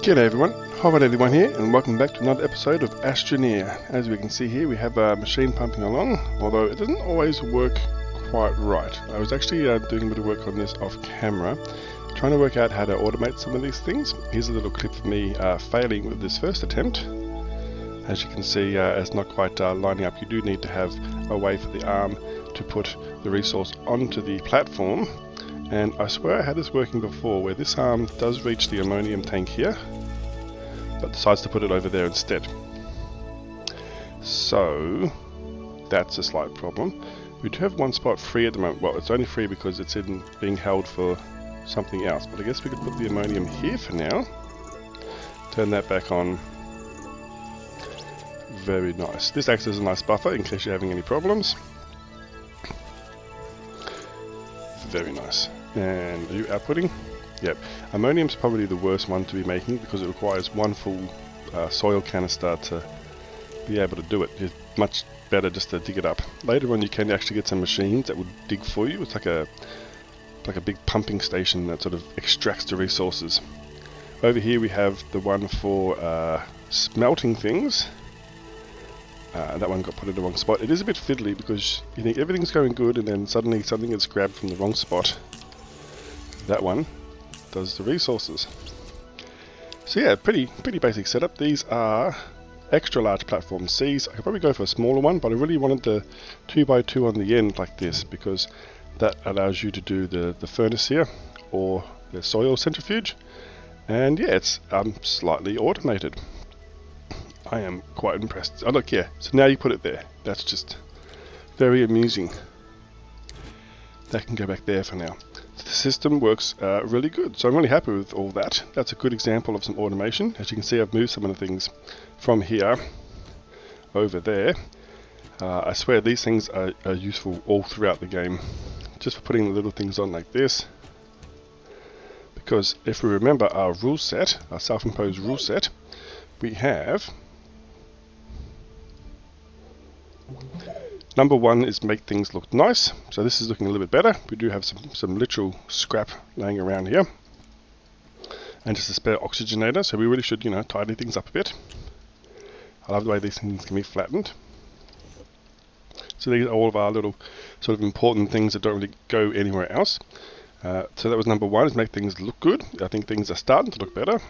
G'day everyone, HobbitGaming here, and welcome back to another episode of Astroneer. As we can see here, we have a machine pumping along, although it doesn't always work quite right. I was actually doing a bit of work on this off camera, trying to work out how to automate some of these things. Here's a little clip of me failing with this first attempt. As you can see, it's not quite lining up. You do need to have a way for the arm to put the resource onto the platform. And I swear I had this working before, where this arm does reach the ammonium tank here, but decides to put it over there instead. So that's a slight problem. We do have one spot free at the moment. Well, it's only free because it's being held for something else, but I guess we could put the ammonium here for now. Turn that back on. Very nice. This acts as a nice buffer in case you're having any problems. Very nice. And are you outputting? Yep. Ammonium's probably the worst one to be making because it requires one full soil canister to be able to do it. It's much better just to dig it up. Later on you can actually get some machines that will dig for you. It's like a big pumping station that sort of extracts the resources. Over here we have the one for smelting things. That one got put in the wrong spot. It is a bit fiddly because you think everything's going good and then suddenly something gets grabbed from the wrong spot. That one does the resources. So yeah, pretty basic setup. These are extra large platform Cs. I could probably go for a smaller one, but I really wanted the 2x2 on the end like this because that allows you to do the furnace here or the soil centrifuge. And yeah, it's slightly automated. I am quite impressed. Oh look, yeah, so now you put it there. That's just very amusing. That can go back there for now. So the system works really good, so I'm really happy with all that. That's a good example of some automation. As you can see, I've moved some of the things from here over there. I swear these things are useful all throughout the game, just for putting the little things on like this. Because if we remember our rule set, our self-imposed rule set, we have number one is make things look nice. So this is looking a little bit better. We do have some literal scrap laying around here, and just a spare oxygenator. So we really should, tidy things up a bit. I love the way these things can be flattened. So these are all of our little sort of important things that don't really go anywhere else. So that was number one, is make things look good. I think things are starting to look better.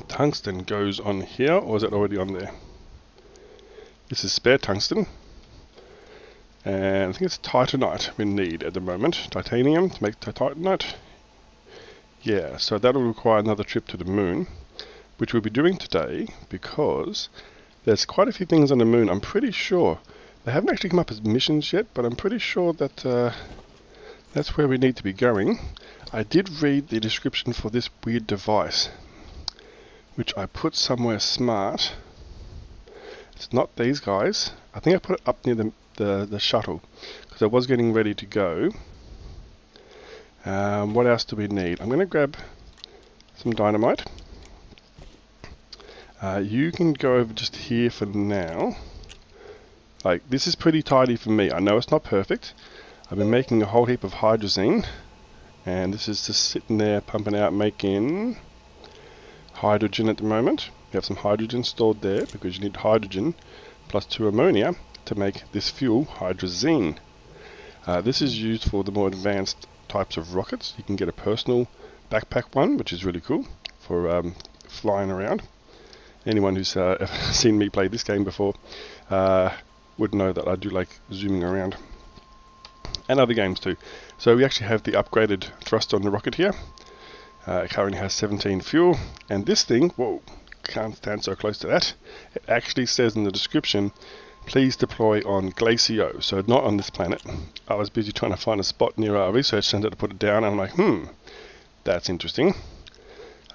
Tungsten goes on here, or is it already on there? This is spare tungsten. And I think it's titanite we need at the moment. Titanium to make titanite. Yeah, so that'll require another trip to the moon, which we'll be doing today because there's quite a few things on the moon. I'm pretty sure they haven't actually come up as missions yet, but I'm pretty sure that that's where we need to be going. I did read the description for this weird device, which I put somewhere smart. It's not these guys. I think I put it up near the shuttle because I was getting ready to go. What else do we need? I'm going to grab some dynamite. You can go over just here for now. Like, this is pretty tidy for me. I know it's not perfect. I've been making a whole heap of hydrazine, and this is just sitting there pumping out, making hydrogen at the moment. You have some hydrogen stored there because you need hydrogen plus 2 ammonia to make this fuel, hydrazine. This is used for the more advanced types of rockets. You can get a personal backpack one, which is really cool for flying around. Anyone who's ever seen me play this game before would know that I do like zooming around. And other games too. So we actually have the upgraded thrust on the rocket here. It currently has 17 fuel, and this thing, whoa, can't stand so close to that. It actually says in the description, please deploy on Glacio, so not on this planet. I was busy trying to find a spot near our research center to put it down, and I'm like, that's interesting.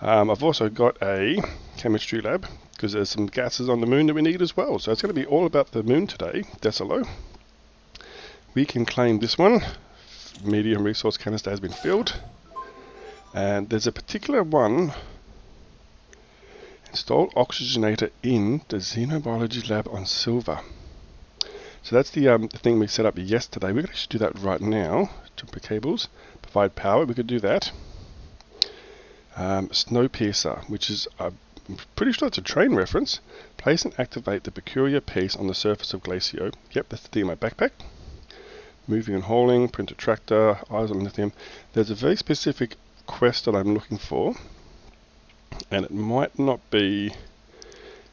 I've also got a chemistry lab, because there's some gases on the moon that we need as well. So it's going to be all about the moon today, Decilo. We can claim this one. Medium resource canister has been filled. And there's a particular one. Install oxygenator in the xenobiology lab on Silver. So that's the thing we set up yesterday. We could actually do that right now. Jumper cables, provide power. We could do that. Snowpiercer, which is, I'm pretty sure it's a train reference. Place and activate the peculiar piece on the surface of Glacio. Yep, that's the thing in my backpack. Moving and hauling, printer tractor, eyes on lithium. There's a very specific quest that I'm looking for, and it might not be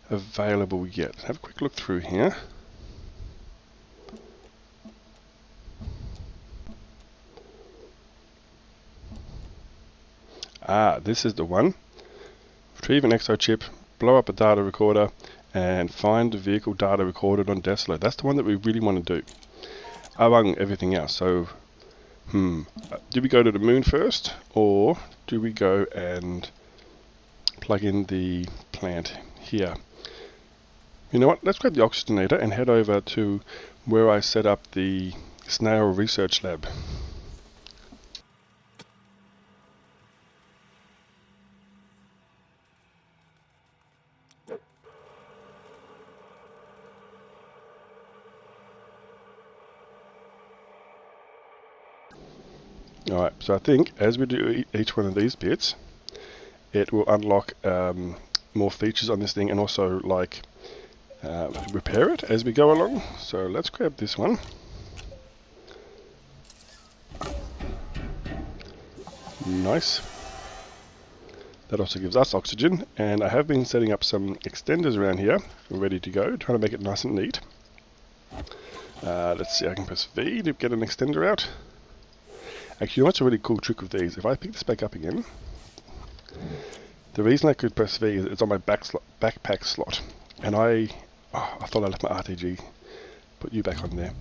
available yet. Have a quick look through here. This is the one. Retrieve an exo chip, blow up a data recorder, and find the vehicle data recorded on Deslo. That's the one that we really want to do, among everything else. So, do we go to the moon first, or do we go and plug in the plant here? You know what, let's grab the oxygenator and head over to where I set up the snail research lab. Alright, so I think as we do each one of these bits, it will unlock more features on this thing, and also like repair it as we go along. So let's grab this one. Nice. That also gives us oxygen, and I have been setting up some extenders around here ready to go, trying to make it nice and neat. Let's see, I can press V to get an extender out. Actually, you know what's a really cool trick with these? If I pick this back up again, the reason I could press V is it's on my backpack slot, and I thought I left my RTG. Put you back on there.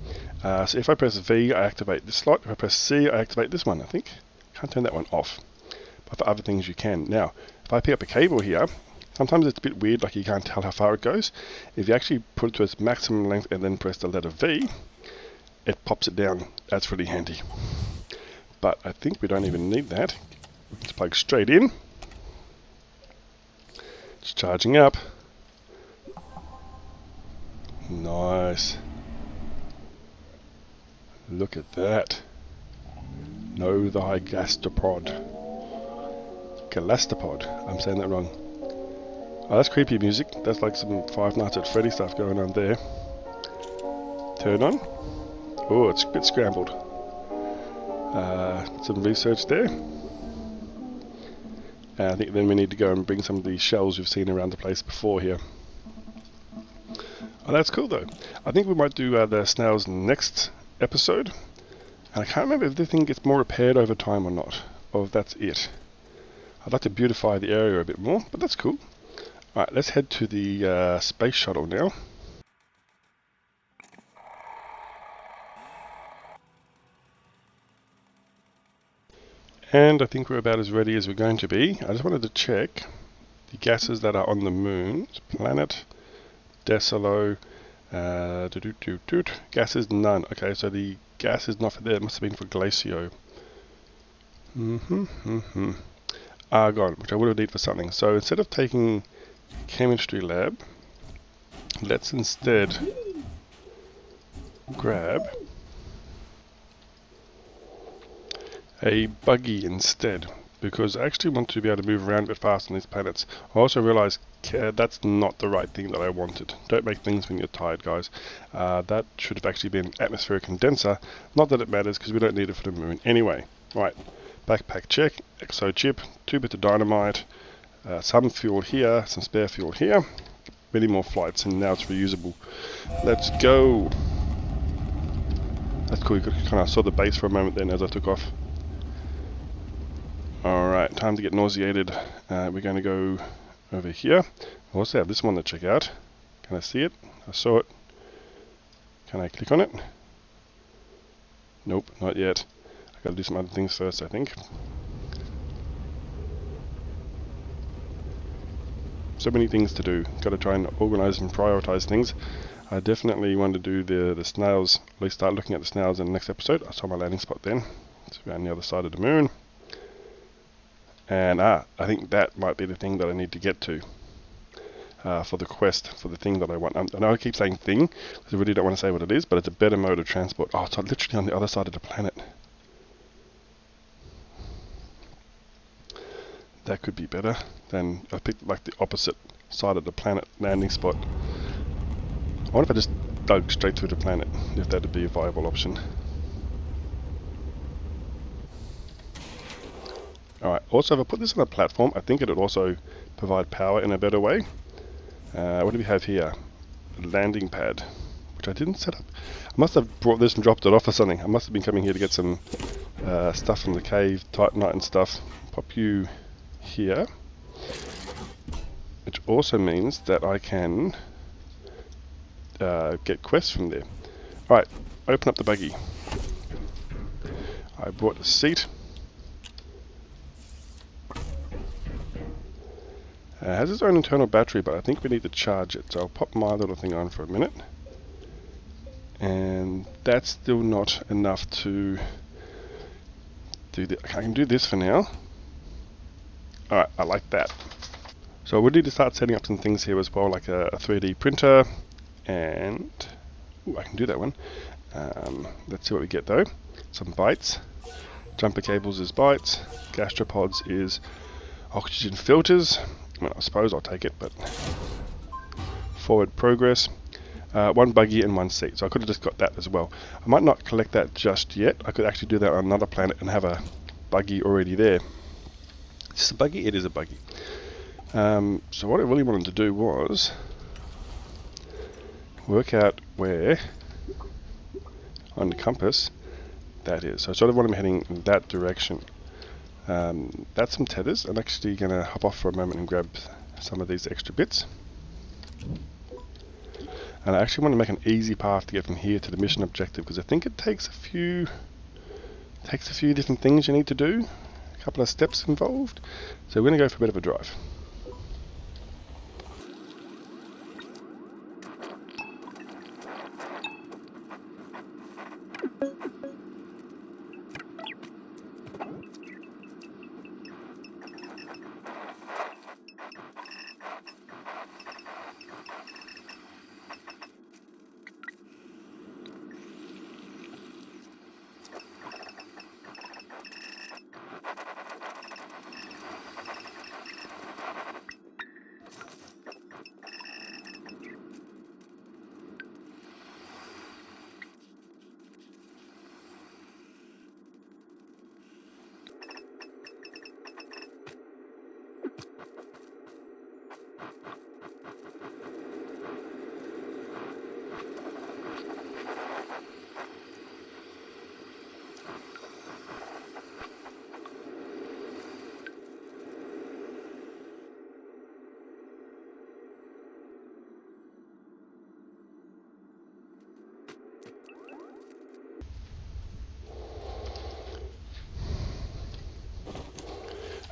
So if I press V, I activate this slot. If I press C, I activate this one, I think. Can't turn that one off. But for other things you can. Now, if I pick up a cable here, sometimes it's a bit weird, like you can't tell how far it goes. If you actually put it to its maximum length and then press the letter V, it pops it down. That's really handy. But I think we don't even need that. Let's plug straight in. It's charging up. Nice. Look at that. Know thy gastropod. Galastopod. I'm saying that wrong. Oh, that's creepy music. That's like some Five Nights at Freddy stuff going on there. Turn on. Oh, it's a bit scrambled. Some research there. I think then we need to go and bring some of these shells we've seen around the place before here. Oh, that's cool though. I think we might do the snails next episode. And I can't remember if this thing gets more repaired over time or not, or if that's it. I'd like to beautify the area a bit more, but that's cool. Alright, let's head to the space shuttle now. And I think we're about as ready as we're going to be. I just wanted to check the gases that are on the moon. Planet, Desalo, gases none. Okay, so the gas is not for there. It must have been for Glacio. Argon, which I would have needed for something. So instead of taking chemistry lab, let's instead grab a buggy instead, because I actually want to be able to move around a bit fast on these planets. I also realised that's not the right thing that I wanted. Don't make things when you're tired, guys. That should have actually been atmospheric condenser. Not that it matters, because we don't need it for the moon anyway. Right, backpack check, exo chip, 2 bits of dynamite, some fuel here, some spare fuel here, many more flights, and now it's reusable. Let's go! That's cool, you kind of saw the base for a moment then as I took off. Alright, time to get nauseated. We're going to go over here. I also have this one to check out. Can I see it? I saw it. Can I click on it? Nope, not yet. I've got to do some other things first, I think. So many things to do. Got to try and organise and prioritise things. I definitely want to do the snails, at least start looking at the snails in the next episode. I saw my landing spot then. It's around the other side of the moon. And I think that might be the thing that I need to get to for the quest, for the thing that I want. I know I keep saying thing, because I really don't want to say what it is, but it's a better mode of transport. Oh, it's literally on the other side of the planet. That could be better than I picked like the opposite side of the planet landing spot. I wonder if I just dug straight through the planet, if that would be a viable option. Alright, also if I put this on a platform, I think it would also provide power in a better way. What do we have here? A landing pad, which I didn't set up. I must have brought this and dropped it off or something. I must have been coming here to get some stuff from the cave, Titanite and stuff. Pop you here, which also means that I can get quests from there. Alright, open up the buggy. I brought a seat. It has its own internal battery, but I think we need to charge it, so I'll pop my little thing on for a minute. And that's still not enough to do that. I can do this for now. Alright, I like that. So we need to start setting up some things here as well, like a 3D printer, and I can do that one. Let's see what we get though. Some bytes. Jumper cables is bytes. Gastropods is oxygen filters. I mean, I suppose I'll take it, but forward progress. One buggy and one seat. So I could have just got that as well. I might not collect that just yet. I could actually do that on another planet and have a buggy already there. Is this a buggy? It is a buggy. So what I really wanted to do was work out where on the compass that is. So I sort of want to be heading in that direction. That's some tethers. I'm actually going to hop off for a moment and grab some of these extra bits. And I actually want to make an easy path to get from here to the mission objective, because I think it takes a few different things you need to do. A couple of steps involved. So we're going to go for a bit of a drive.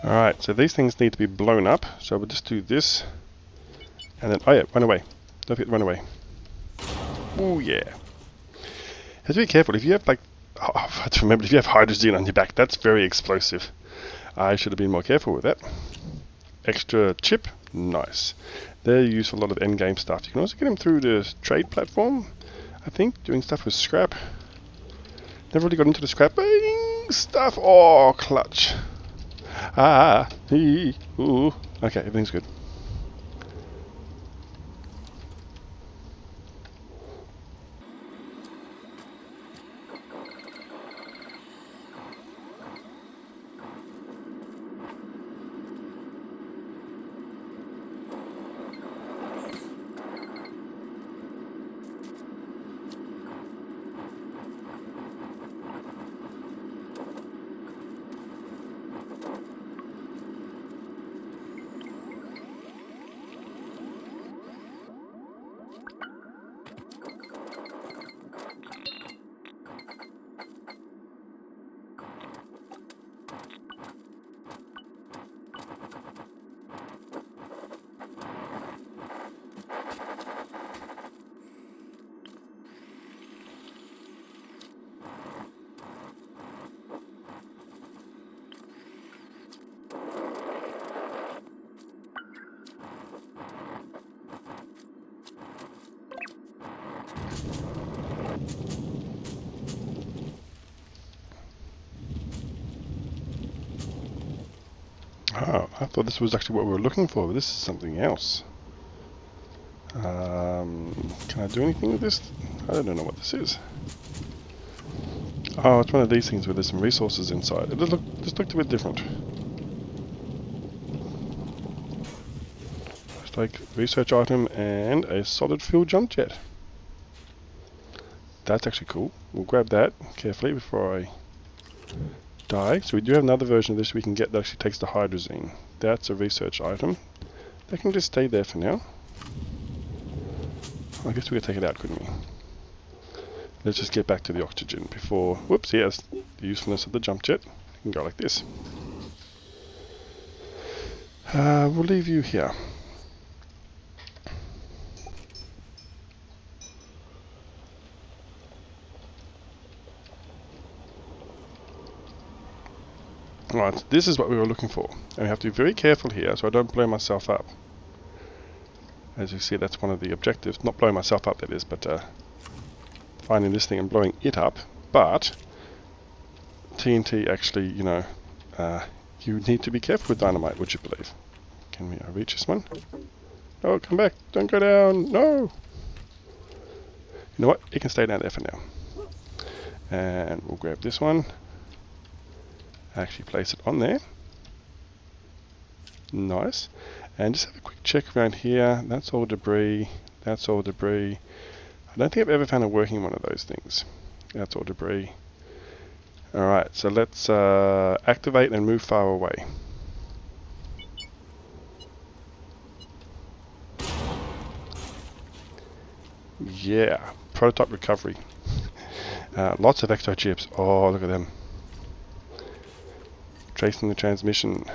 Alright, so these things need to be blown up, so we'll just do this, and then, oh yeah, run away. Don't forget to run away. Oh yeah. Have to be careful, if you have like, oh, I have to remember, if you have hydrogen on your back, that's very explosive. I should have been more careful with that. Extra chip, nice. They're used for a lot of endgame stuff. You can also get them through the trade platform, I think, doing stuff with scrap. Never really got into the scrapping stuff. Oh, clutch. Ooh. Okay, everything's good. Oh, I thought this was actually what we were looking for, but this is something else. Can I do anything with this? I don't know what this is. Oh, it's one of these things where there's some resources inside. It just looked a bit different. Just like research item and a solid fuel jump jet. That's actually cool. We'll grab that carefully before I die. So we do have another version of this we can get that actually takes the hydrazine. That's a research item. That can just stay there for now. I guess we could take it out, couldn't we? Let's just get back to the oxygen before... Whoops, yes, the usefulness of the jump jet. You can go like this. We'll leave you here. Right, this is what we were looking for. And we have to be very careful here so I don't blow myself up. As you see, that's one of the objectives. Not blowing myself up, that is, but finding this thing and blowing it up. But TNT actually, you know, you need to be careful with dynamite, would you believe? Can we reach this one? No, come back. Don't go down. No! You know what? It can stay down there for now. And we'll grab this one. Actually place it on there. Nice. And just have a quick check around here. That's all debris. That's all debris. I don't think I've ever found a working one of those things. That's all debris. Alright, so let's activate and move far away. Yeah, prototype recovery. Lots of extra chips. Oh, look at them. Tracing the transmission.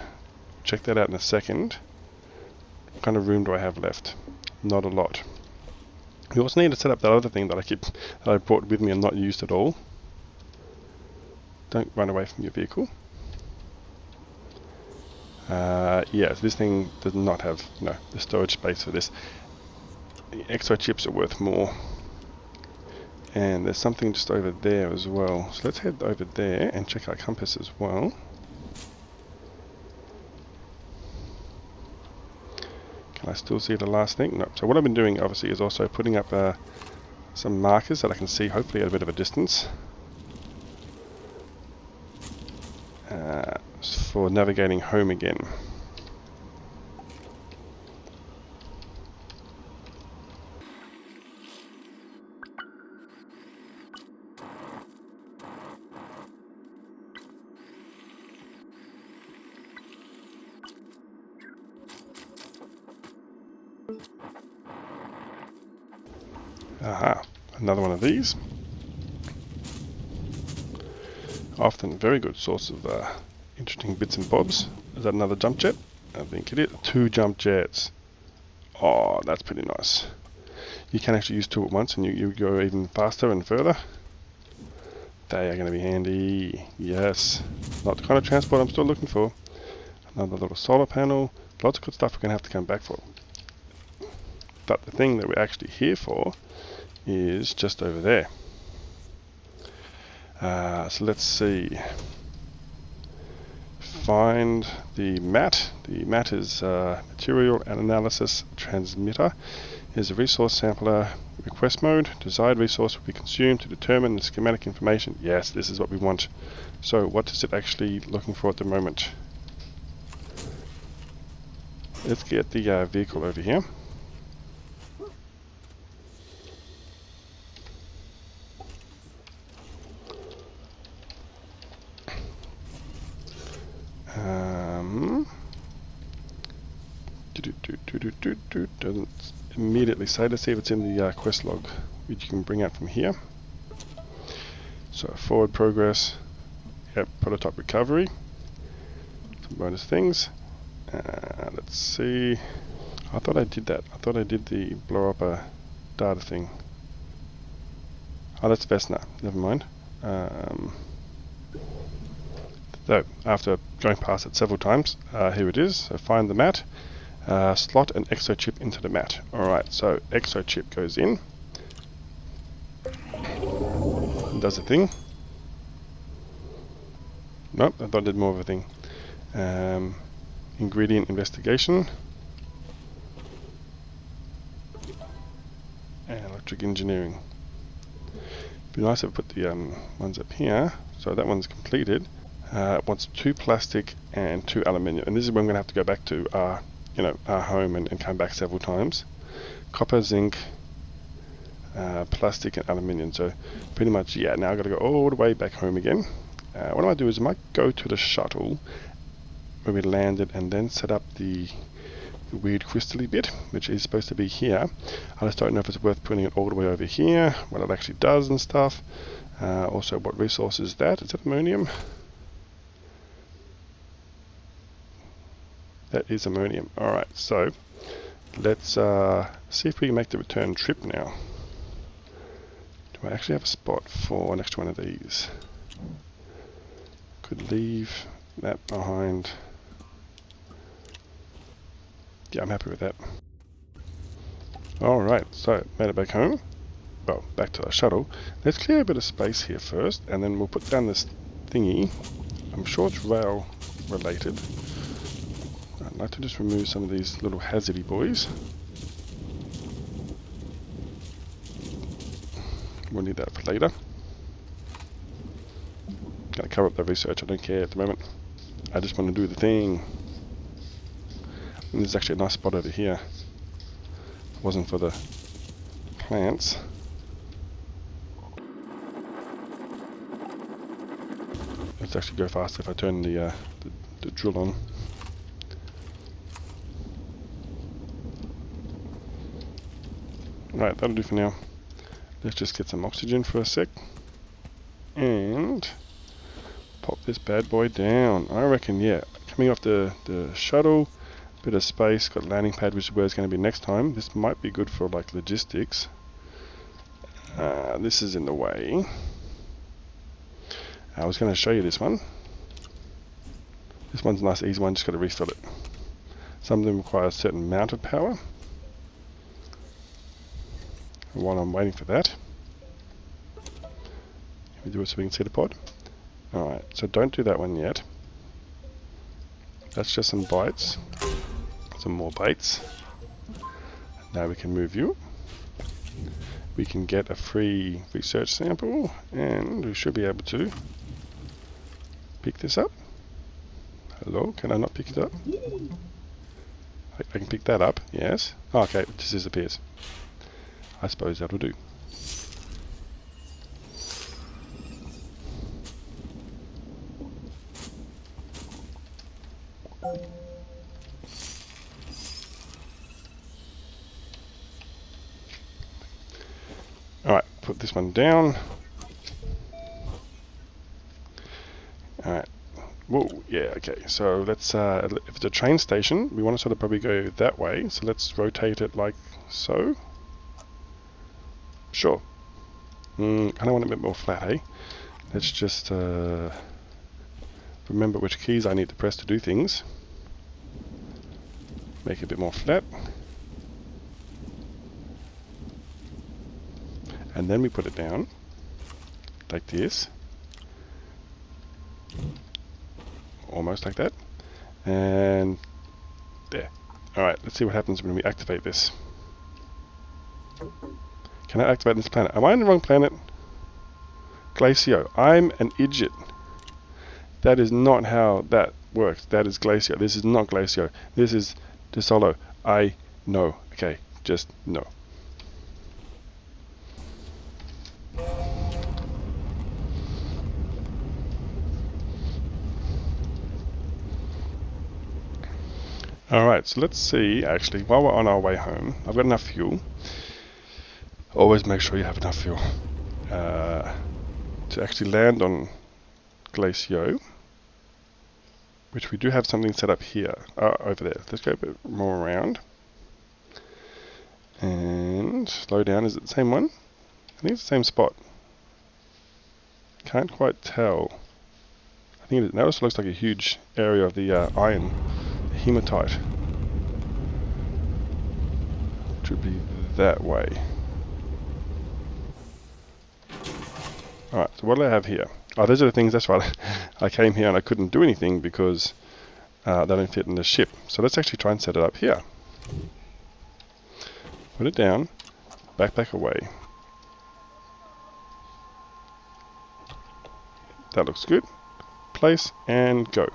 Check that out in a second. What kind of room do I have left? Not a lot. We also need to set up that other thing that I brought with me and not used at all. Don't run away from your vehicle. Yes, this thing does not have the storage space for this. The extra chips are worth more. And there's something just over there as well. So let's head over there and check our compass as well. Can I still see the last thing? No. So what I've been doing obviously is also putting up some markers that I can see hopefully at a bit of a distance. For navigating home again. Aha, another one of these. Often a very good source of interesting bits and bobs. Is that another jump jet? I think it is. 2 jump jets. Oh, that's pretty nice. You can actually use 2 at once and you go even faster and further. They are going to be handy. Yes. Not the kind of transport I'm still looking for. Another little solar panel. Lots of good stuff we're going to have to come back for. But the thing that we're actually here for is just over there. So let's see. Find the MAT. The MAT is Material and Analysis Transmitter. Here's a resource sampler. Request mode. Desired resource will be consumed to determine the schematic information. Yes, this is what we want. So what is it actually looking for at the moment? Let's get the vehicle over here. Doesn't immediately say. Let's see if it's in the quest log, which you can bring out from here. So forward progress, yep, prototype recovery, some bonus things. Let's see. I thought I did that. I thought I did the blow up a data thing. Oh, that's Vesna. Never mind. So after going past it several times, here it is. So find the mat. Slot an exo chip into the mat. Alright, so exo chip goes in. Does a thing. Nope, I thought it did more of a thing. ingredient investigation, and electric engineering. Be nice if I put the ones up here. So that one's completed. It wants 2 plastic and 2 aluminium, and this is where I'm going to have to go back to our, our home and come back several times. Copper, zinc, plastic, and aluminium. So pretty much, yeah. Now I've got to go all the way back home again. What I might do is I might go to the shuttle where we landed, and then set up the weird crystally bit, which is supposed to be here. I just don't know if it's worth putting it all the way over here, what it actually does and stuff. Also, what resource is that? Is it ammonium? That is ammonium. Alright, so let's see if we can make the return trip now. Do I actually have a spot for next to one of these? Could leave that behind. Yeah, I'm happy with that. Alright, so made it back home. Well, back to our shuttle. Let's clear a bit of space here first, and then we'll put down this thingy. I'm sure it's rail related. I'd like to just remove some of these little hazardy boys. We'll need that for later. Gotta cover up the research, I don't care at the moment. I just want to do the thing. And there's actually a nice spot over here. It wasn't for the plants. Let's actually go faster if I turn the drill on. Right, that'll do for now. Let's just get some oxygen for a sec. And pop this bad boy down. I reckon, yeah, coming off the shuttle, bit of space, got landing pad, which is where it's going to be next time. This might be good for like logistics. This is in the way. I was going to show you this one. This one's a nice easy one, just got to refill it. Some of them require a certain amount of power. And while I'm waiting for that, let me do it so we can see the pod. Alright, so don't do that one yet. That's just some bites. Some more bites. Now we can move you. We can get a free research sample, and we should be able to pick this up. Hello, can I not pick it up? I can pick that up, yes. Oh, okay, it just disappears. I suppose that'll do. Alright, put this one down. Alright. Whoa, yeah, okay. So let's, if it's a train station, we want to sort of probably go that way. So let's rotate it like so. Sure. I don't want it a bit more flat, eh? Let's just remember which keys I need to press to do things. Make it a bit more flat. And then we put it down like this. Almost like that. And there. Alright, let's see what happens when we activate this. Can I activate this planet? Am I on the wrong planet? Glacio. I'm an idiot. That is not how that works. That is Glacio. This is not Glacio. This is DeSolo. I know. Okay, just no. Alright, so let's see, actually, while we're on our way home, I've got enough fuel. Always make sure you have enough fuel to actually land on Glacio, which we do have something set up here, over there. Let's go a bit more around. And slow down, is it the same one? I think it's the same spot. Can't quite tell. I think it is. That also looks like a huge area of the iron, the hematite. Which would be that way. Alright, so what do I have here? Oh, those are the things, that's right. I came here and I couldn't do anything because they don't fit in the ship. So let's actually try and set it up here. Put it down, backpack away. That looks good. Place and go.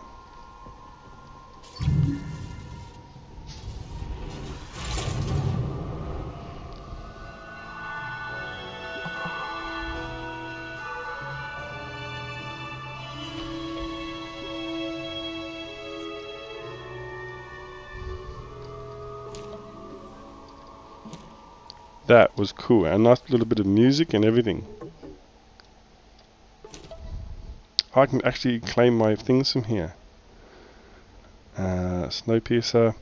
That was cool. A nice little bit of music and everything. I can actually claim my things from here. Snowpiercer.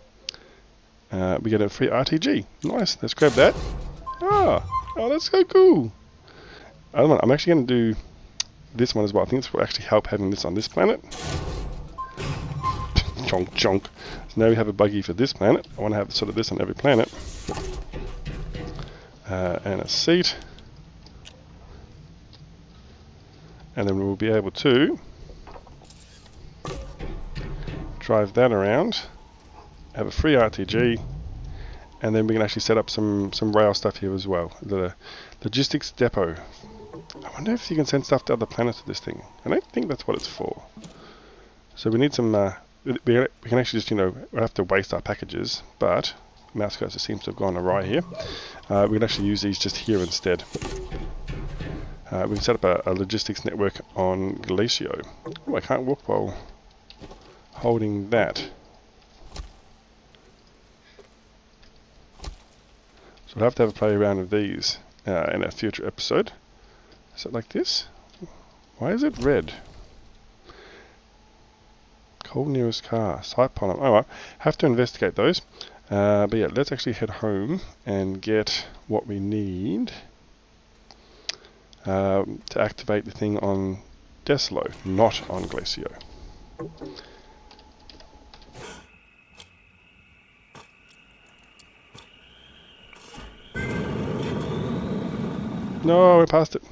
We get a free RTG. Nice. Let's grab that. Oh, that's so cool. I'm actually going to do this one as well. I think this will actually help having this on this planet. Chonk, chonk. So now we have a buggy for this planet. I want to have sort of this on every planet. And a seat. And then we'll be able to drive that around, have a free RTG, and then we can actually set up some rail stuff here as well. The Logistics Depot. I wonder if you can send stuff to other planets with this thing. I don't think that's what it's for. So we need some, we can actually just, we'll have to waste our packages, but mouse cursor seems to have gone awry here. We can actually use these just here instead. We can set up a logistics network on Glacio. Oh, I can't walk while holding that. So we'll have to have a play around with these in a future episode. Is it like this? Why is it red? Call nearest car. Sight pollen. Oh, well, have to investigate those. But yeah, let's actually head home and get what we need to activate the thing on Deslo, not on Glacio. No, we're past it.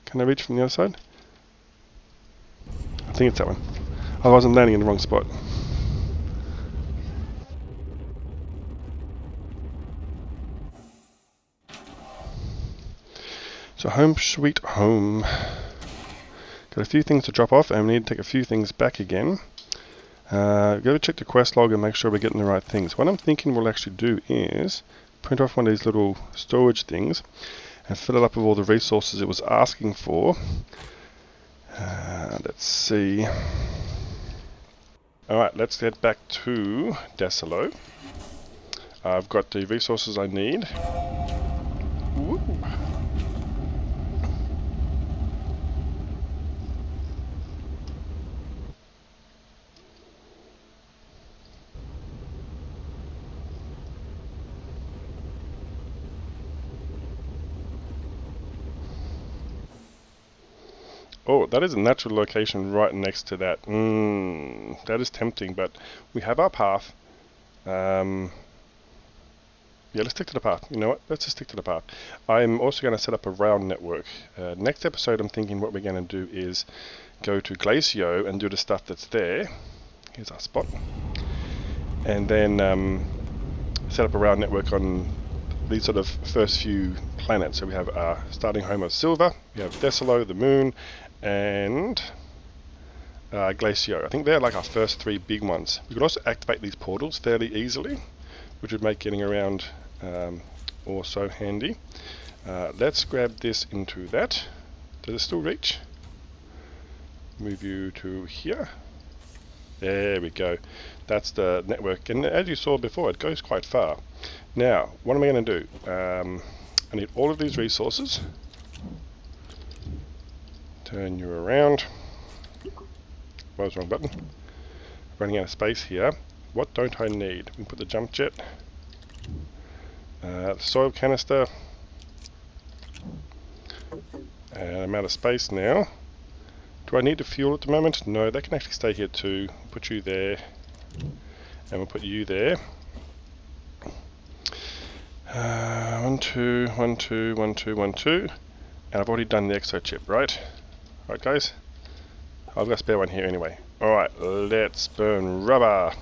Can I reach from the other side? I think it's that one. Otherwise I'm landing in the wrong spot. So home sweet home. Got a few things to drop off and we need to take a few things back again. Go check the quest log and make sure we're getting the right things. What I'm thinking we'll actually do is print off one of these little storage things and fill it up with all the resources it was asking for. Let's see. Alright, let's get back to Deslo. I've got the resources I need. Woo. Oh, that is a natural location right next to that. That is tempting, but we have our path. Yeah, let's stick to the path. You know what? Let's just stick to the path. I'm also going to set up a rail network. Next episode, I'm thinking what we're going to do is go to Glacio and do the stuff that's there. Here's our spot. And then set up a rail network on these sort of first few planets. So we have our starting home of Silver, we have Deslo, the moon, and Glacio. I think they're like our first three big ones. We could also activate these portals fairly easily, which would make getting around also handy. Let's grab this into that. Does it still reach? Move you to here. There we go. That's the network, and as you saw before, it goes quite far. Now, what am I going to do? I need all of these resources. Turn you around. That was the wrong button. Running out of space here. What don't I need? We can put the jump jet. The soil canister. And I'm out of space now. Do I need the fuel at the moment? No, they can actually stay here too. Put you there. And we'll put you there. 1, 2, 1, 2, 1, 2, 1, 2. 1, 2, 1, 2, 1, 2, 1, 2. And I've already done the exo chip, right? Right, guys? 1, 2, 1, 2, 1, 2, 1, 2. And I've already done the exo chip, right? 1, 2, 1, 2, 1, 2, 1, 2. And I've already done the exo chip, right? I've got a spare one here anyway. Alright, let's burn rubber.